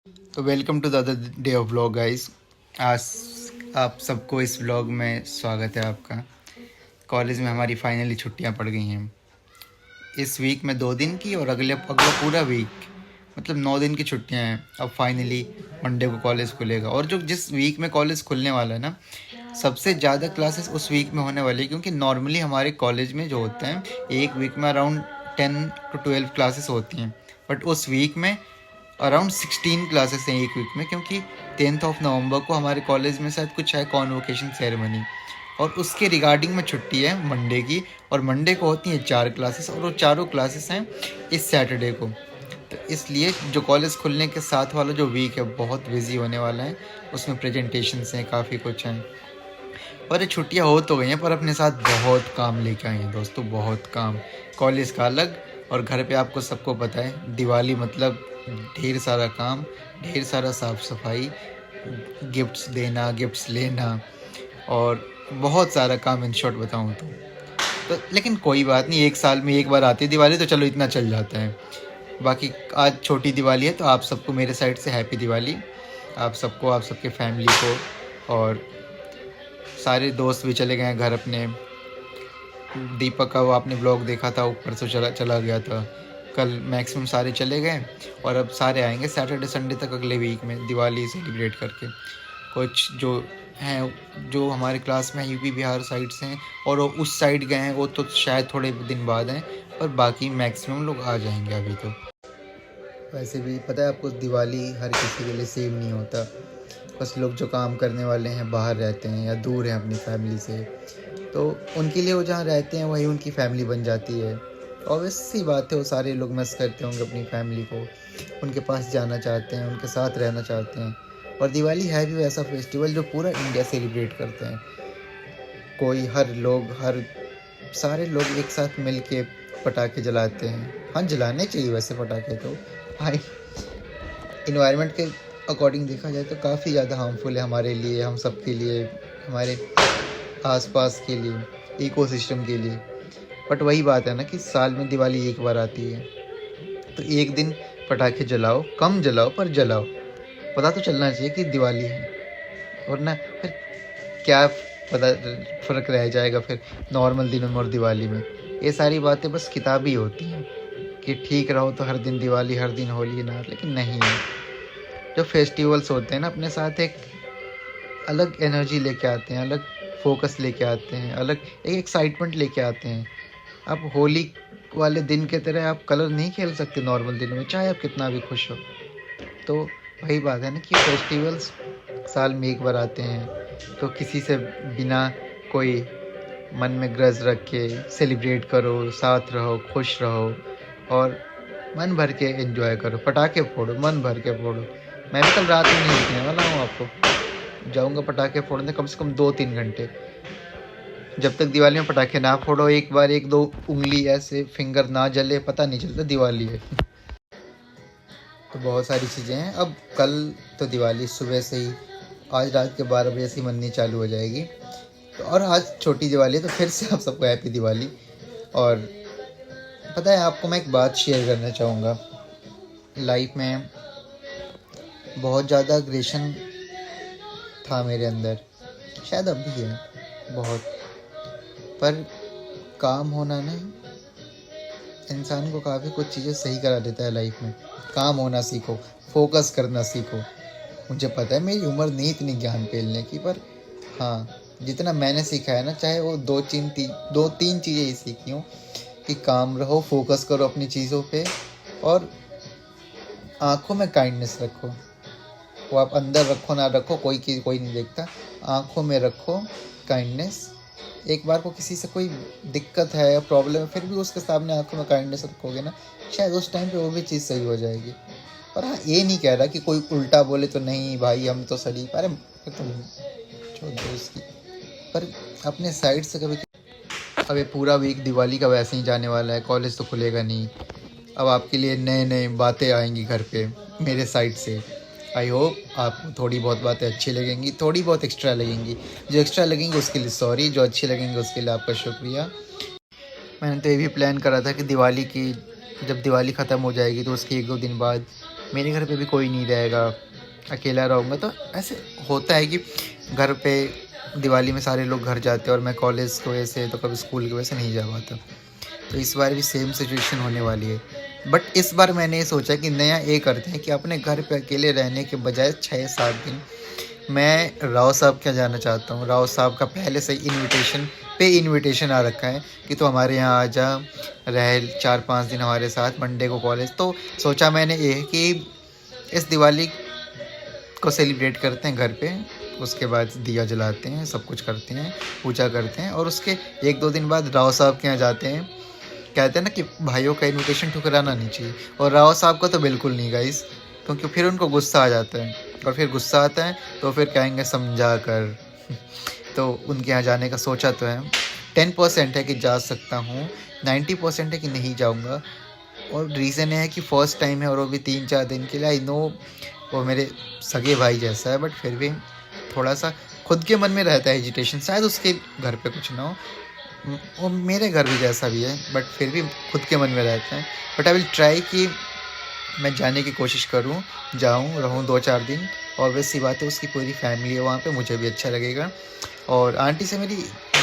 तो welcome to the other day of vlog guys. आज आप सबको इस व्लॉग में स्वागत है आपका। कॉलेज में हमारी फाइनली छुट्टियां पड़ गई हैं। इस वीक में 2 दिन की और अगला पूरा वीक, मतलब 9 दिन की छुट्टियां हैं। अब फाइनली मंडे को कॉलेज खुलेगा, और जो जिस वीक में कॉलेज खुलने वाला है ना, सबसे ज़्यादा क्लासेस उस वीक में होने वाली है, क्योंकि नॉर्मली हमारे कॉलेज में जो होते हैं एक वीक में अराउंड 10 to 12 क्लासेस होती हैं, बट उस वीक में अराउंड 16 क्लासेस हैं एक वीक में, क्योंकि 10 नवंबर को हमारे कॉलेज में शायद कुछ है कॉन्वोकेशन सेरेमनी, और उसके रिगार्डिंग में छुट्टी है मंडे की। और मंडे को होती हैं 4 क्लासेस, और वो चारों क्लासेस हैं इस सैटरडे को। तो इसलिए जो कॉलेज खुलने के साथ वाला जो वीक है बहुत बिजी होने वाला है। उसमें प्रेजेंटेशंस हैं, काफ़ी कुछ हैं। और ये छुट्टियाँ हो तो गई हैं, पर अपने साथ बहुत काम लेके आई हैं दोस्तों, बहुत काम। कॉलेज का अलग, और घर पे आपको सबको पता है दिवाली मतलब ढेर सारा काम, ढेर सारा साफ़ सफाई, गिफ्ट्स देना, गिफ्ट्स लेना, और बहुत सारा काम। इन शॉर्ट बताऊँ तो लेकिन कोई बात नहीं, एक साल में एक बार आती है दिवाली, तो चलो इतना चल जाता है। बाकी आज छोटी दिवाली है, तो आप सबको मेरे साइड से हैप्पी दिवाली। आप सबको, आप सबके फैमिली को। और सारे दोस्त भी चले गए हैं घर अपने। दीपक का वो आपने ब्लॉग देखा था, ऊपर से चला चला गया था। कल मैक्सिमम सारे चले गए, और अब सारे आएंगे सैटरडे संडे तक अगले वीक में दिवाली सेलिब्रेट करके। कुछ जो हैं, जो हमारे क्लास में यूपी बिहार साइड से हैं और वो उस साइड गए हैं, वो तो शायद थोड़े दिन बाद हैं, और बाकी मैक्सिमम लोग आ जाएंगे अभी तो। वैसे भी पता है आपको, दिवाली हर किसी के लिए सेम नहीं होता। बस लोग जो काम करने वाले हैं बाहर रहते हैं या दूर हैं अपनी फैमिली से, तो उनके लिए वो जहाँ रहते हैं वही उनकी फैमिली बन जाती है। ऑब्वियस सी बात है, वो सारे लोग मिस करते होंगे अपनी फैमिली को, उनके पास जाना चाहते हैं, उनके साथ रहना चाहते हैं। और दिवाली है भी वैसा फेस्टिवल जो पूरा इंडिया सेलिब्रेट करते हैं। कोई हर सारे लोग एक साथ मिल के पटाखे जलाते हैं। हाँ, जलाने चाहिए वैसे पटाखे तो भाई, इन्वायरमेंट के अकॉर्डिंग देखा जाए तो काफ़ी ज़्यादा हार्मफुल है हमारे लिए, हम सब के लिए, हमारे आसपास के लिए, इकोसिस्टम के लिए। बट वही बात है ना कि साल में दिवाली एक बार आती है, तो एक दिन पटाखे जलाओ, कम जलाओ पर जलाओ। पता तो चलना चाहिए कि दिवाली है, वरना फिर क्या पता फ़र्क रह जाएगा फिर नॉर्मल दिनों में और दिवाली में। ये सारी बातें बस किताबी होती हैं कि ठीक रहो तो हर दिन दिवाली, हर दिन होली ना, लेकिन नहीं है। जो फेस्टिवल्स होते हैं ना, अपने साथ एक अलग एनर्जी लेके आते हैं, अलग फोकस लेके आते हैं, अलग एक एक्साइटमेंट लेके आते हैं। आप होली वाले दिन के तरह आप कलर नहीं खेल सकते नॉर्मल दिनों में, चाहे आप कितना भी खुश हो। तो वही बात है ना कि फेस्टिवल्स साल में एक बार आते हैं, तो किसी से बिना कोई मन में ग्रज रख के सेलिब्रेट करो, साथ रहो, खुश रहो, और मन भर के एंजॉय करो। पटाखे फोड़ो, मन भर के फोड़ो। मैं भी कल रात में नहीं दिखने वाला हूँ आपको, जाऊँगा पटाखे फोड़ने कम से कम 2-3 घंटे। जब तक दिवाली में पटाखे ना फोड़ो, एक बार 1-2 उंगली ऐसे फिंगर ना जले, पता नहीं चलता दिवाली है। तो बहुत सारी चीज़ें हैं। अब कल तो दिवाली सुबह से ही, आज रात के 12 बजे से मननी चालू हो जाएगी। तो और आज छोटी दिवाली है, तो फिर से आप सबको हैप्पी दिवाली। और पता है आपको, मैं एक बात शेयर करना चाहूँगा। लाइफ में बहुत ज़्यादा अग्रेशन था मेरे अंदर, शायद अब भी है बहुत, पर काम होना ना इंसान को काफ़ी कुछ चीज़ें सही करा देता है लाइफ में। काम होना सीखो, फोकस करना सीखो। मुझे पता है मेरी उम्र नहीं इतनी ज्ञान पेलने की, पर हाँ, जितना मैंने सीखा है ना, चाहे वो 2-3 चीज़ें ही सीखी हूँ कि काम रहो, फोकस करो अपनी चीज़ों पे, और आँखों में काइंडनेस रखो। वो आप अंदर रखो ना रखो, कोई नहीं देखता। आँखों में रखो काइंडनेस। एक बार को किसी से कोई दिक्कत है या प्रॉब्लम है, फिर भी उसके सामने आंखों में काइंडनेस रखोगे ना, शायद उस टाइम पे वो भी चीज़ सही हो जाएगी। और हाँ, ये नहीं कह रहा कि कोई उल्टा बोले तो नहीं भाई हम तो शरीफ, अरे तुम छोड़ दो उसकी, पर अपने साइड से कभी। अब ये पूरा वीक दिवाली का वैसे ही जाने वाला है, कॉलेज तो खुलेगा नहीं। अब आपके लिए नए नए बातें आएंगी घर पे मेरे साइड से। आई होप आपको थोड़ी बहुत बातें अच्छी लगेंगी, थोड़ी बहुत एक्स्ट्रा लगेंगी। जो एक्स्ट्रा लगेंगी उसके लिए सॉरी, जो अच्छी लगेंगी उसके लिए आपका शुक्रिया। मैंने तो ये भी प्लान करा था कि जब दिवाली ख़त्म हो जाएगी तो उसके 1-2 दिन बाद मेरे घर पे भी कोई नहीं रहेगा, अकेला रहूँगा। तो ऐसे होता है कि घर पे दिवाली में सारे लोग घर जाते हैं और मैं कॉलेज की वजह से तो कभी स्कूल की वजह से नहीं जा पाता। तो इस बार भी सेम सिचुएशन होने वाली है। बट इस बार मैंने ये सोचा कि नया ये करते हैं कि अपने घर पे अकेले रहने के बजाय 6-7 दिन मैं राव साहब के यहाँ जाना चाहता हूँ। राव साहब का पहले से इनविटेशन आ रखा है कि तो हमारे यहाँ आ जा, रह 4-5 दिन हमारे साथ, मंडे को कॉलेज। तो सोचा मैंने ये कि इस दिवाली को सेलिब्रेट करते हैं घर पे, उसके बाद दिया जलाते हैं, सब कुछ करते हैं, पूजा करते हैं, और उसके 1-2 दिन बाद राव साहब के यहाँ जाते हैं। कहते हैं ना कि भाइयों का इनविटेशन ठुकराना नहीं चाहिए, और राव साहब का तो बिल्कुल नहीं गाइस, क्योंकि फिर उनको गुस्सा आ जाता है, और फिर गुस्सा आता है तो फिर कहेंगे समझा कर। तो उनके यहाँ जाने का सोचा तो है, 10% है कि जा सकता हूँ, 90% है कि नहीं जाऊँगा। और रीज़न है कि फ़र्स्ट टाइम है और वो भी 3-4 दिन के लिए। आई नो वो मेरे सगे भाई जैसा है, बट फिर भी थोड़ा सा खुद के मन में रहता है हेजिटेशन, शायद उसके घर पे कुछ ना हो, वो मेरे घर भी जैसा भी है, बट फिर भी खुद के मन में रहता है। बट आई विल ट्राई कि मैं जाने की कोशिश करूँ, जाऊँ, रहूँ 2-4 दिन। ऑब्वियस सी बात है, उसकी पूरी फैमिली है वहाँ पे, मुझे भी अच्छा लगेगा। और आंटी से मेरी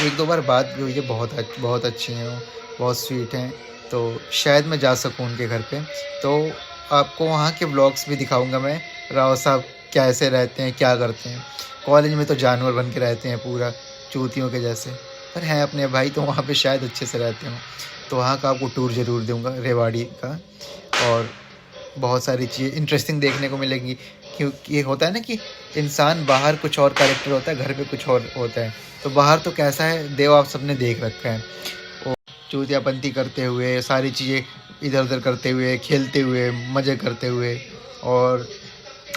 1-2 बार बात भी हुई है, बहुत अच्छी हैं वो, बहुत स्वीट हैं। तो शायद मैं जा सकूँ उनके घर पे। तो आपको वहाँ के व्लॉग्स भी दिखाऊँगा मैं, राव साहब कैसे रहते हैं, क्या करते हैं। कॉलेज में तो जानवर बन के रहते हैं पूरा, चूतियों के जैसे, पर हैं अपने भाई, तो वहाँ पे शायद अच्छे से रहते हों। तो वहाँ का आपको टूर ज़रूर दूँगा, रेवाड़ी का। और बहुत सारी चीज़ें इंटरेस्टिंग देखने को मिलेंगी, क्योंकि होता है ना कि इंसान बाहर कुछ और कैरेक्टर होता है, घर पे कुछ और होता है। तो बाहर तो कैसा है देव आप सबने देख रखा है, वो चूतियापंती करते हुए, सारी चीज़ें इधर उधर करते हुए, खेलते हुए, मज़े करते हुए, और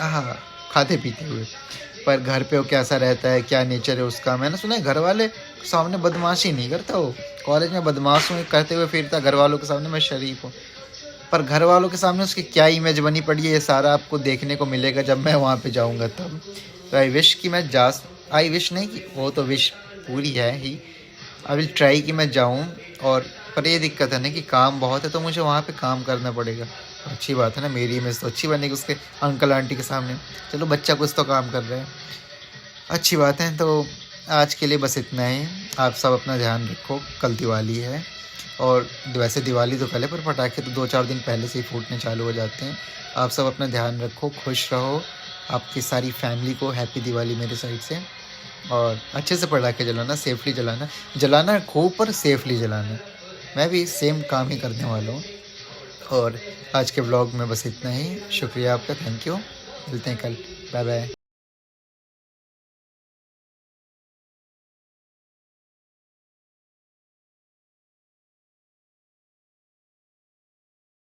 हाँ, खाते पीते हुए। पर घर पे वो कैसा रहता है, क्या नेचर है उसका। मैंने सुना है घर वाले सामने बदमाशी नहीं करता वो, कॉलेज में बदमाश हुए करते हुए फिरता, घर वालों के सामने मैं शरीफ हूँ। पर घर वालों के सामने उसकी क्या इमेज बनी पड़ी है, ये सारा आपको देखने को मिलेगा जब मैं वहाँ पे जाऊँगा तब। तो आई विश नहीं, कि वो तो विश पूरी है ही। आई विल ट्राई कि मैं जाऊँ। और पर ये दिक्कत है ना कि काम बहुत है, तो मुझे वहाँ पे काम करना पड़ेगा। अच्छी बात है ना, मेरी इमेज तो अच्छी बनेगी उसके अंकल आंटी के सामने। चलो बच्चा कुछ तो काम कर रहे हैं, अच्छी बात है। तो आज के लिए बस इतना ही। आप सब अपना ध्यान रखो, कल दिवाली है। और वैसे दिवाली तो कल है, पर पटाखे तो 2-4 दिन पहले से ही फूटने चालू हो जाते हैं। आप सब अपना ध्यान रखो, खुश रहो। आपकी सारी फैमिली को हैप्पी दिवाली मेरे साइड से। और अच्छे से पटाखे जलाना, सेफली जलाना खूब, पर सेफली जलाना। मैं भी सेम काम ही करने वाला हूँ। और आज के व्लॉग में बस इतना ही। शुक्रिया आपका, थैंक यू। मिलते हैं कल, बाय बाय।